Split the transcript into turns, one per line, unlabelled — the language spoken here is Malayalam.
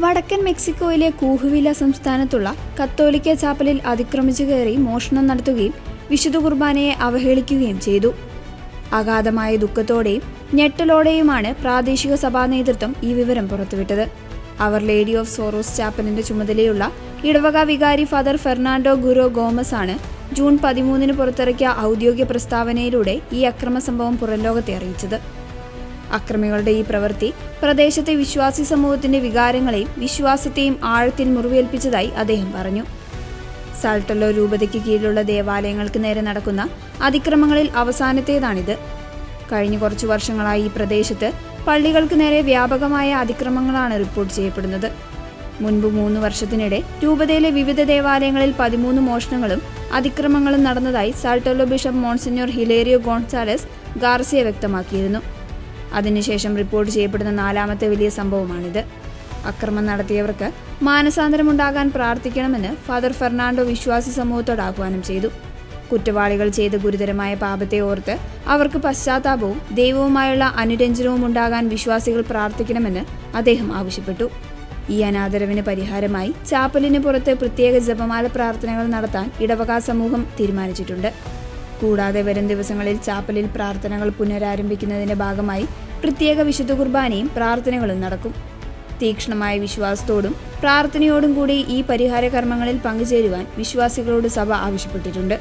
വടക്കൻ മെക്സിക്കോയിലെ കൂഹുവില സംസ്ഥാനത്തുള്ള കത്തോലിക്ക ചാപ്പലിൽ അതിക്രമിച്ചു കയറി മോഷണം നടത്തുകയും വിശുദ്ധ കുർബാനയെ അവഹേളിക്കുകയും ചെയ്തു. അഗാധമായ ദുഃഖത്തോടെയും ഞെട്ടലോടെയുമാണ് പ്രാദേശിക സഭാ നേതൃത്വം ഈ വിവരം പുറത്തുവിട്ടത്. അവർ ലേഡി ഓഫ് സോറോസ് ചാപ്പലിന്റെ ചുമതലയുള്ള ഇടവക വികാരി ഫാദർ ഫെർണാണ്ടോ ഗുരോ ഗോമസ് ആണ് ജൂൺ 13 പുറത്തിറക്കിയ ഔദ്യോഗിക പ്രസ്താവനയിലൂടെ ഈ അക്രമ സംഭവം പുറംലോകത്തെ അറിയിച്ചത്. അക്രമികളുടെ ഈ പ്രവൃത്തി പ്രദേശത്തെ വിശ്വാസി സമൂഹത്തിന്റെ വികാരങ്ങളെയും വിശ്വാസത്തെയും ആഴത്തിൽ മുറിവേൽപ്പിച്ചതായി അദ്ദേഹം പറഞ്ഞു. സാൾട്ടല്ലോ രൂപതയ്ക്ക് കീഴിലുള്ള ദേവാലയങ്ങൾക്ക് നേരെ നടക്കുന്ന അതിക്രമങ്ങളിൽ അവസാനത്തേതാണിത്. കഴിഞ്ഞ കുറച്ചു വർഷങ്ങളായി ഈ പ്രദേശത്ത് പള്ളികൾക്ക് നേരെ വ്യാപകമായ അതിക്രമങ്ങളാണ് റിപ്പോർട്ട് ചെയ്യപ്പെടുന്നത്. മുൻപ് 3 വർഷത്തിനിടെ രൂപതയിലെ വിവിധ ദേവാലയങ്ങളിൽ 13 മോഷണങ്ങളും അതിക്രമങ്ങളും നടന്നതായി സാൾട്ടല്ലോ ബിഷപ്പ് മോൺസിഞ്ഞോർ ഹിലേരിയോ ഗോൺസാലസ് ഗാർസിയ വ്യക്തമാക്കിയിരുന്നു. അതിനുശേഷം റിപ്പോർട്ട് ചെയ്യപ്പെടുന്ന 4ാമത്തെ വലിയ സംഭവമാണിത്. അക്രമം നടത്തിയവർക്ക് മാനസാന്തരമുണ്ടാകാൻ പ്രാർത്ഥിക്കണമെന്ന് ഫാദർ ഫെർണാണ്ടോ വിശ്വാസി സമൂഹത്തോട് ആഹ്വാനം ചെയ്തു. കുറ്റവാളികൾ ചെയ്ത ഗുരുതരമായ പാപത്തെ ഓർത്ത് അവർക്ക് പശ്ചാത്താപവും ദൈവവുമായുള്ള അനുരഞ്ജനവും ഉണ്ടാകാൻ വിശ്വാസികൾ പ്രാർത്ഥിക്കണമെന്ന് അദ്ദേഹം ആവശ്യപ്പെട്ടു. ഈ അനാദരവിന് പരിഹാരമായി ചാപ്പലിന് പുറത്ത് പ്രത്യേക ജപമാല പ്രാർത്ഥനകൾ നടത്താൻ ഇടവക സമൂഹം തീരുമാനിച്ചിട്ടുണ്ട്. കൂടാതെ വരും ദിവസങ്ങളിൽ ചാപ്പലിൽ പ്രാർത്ഥനകൾ പുനരാരംഭിക്കുന്നതിന്റെ ഭാഗമായി പ്രത്യേക വിശുദ്ധ കുർബാനയും പ്രാർത്ഥനകളും നടക്കും. തീക്ഷ്ണമായ വിശ്വാസത്തോടും പ്രാർത്ഥനയോടും കൂടി ഈ പരിഹാര കർമ്മങ്ങളിൽ പങ്കുചേരുവാൻ വിശ്വാസികളോട് സഭ ആവശ്യപ്പെട്ടിട്ടുണ്ട്.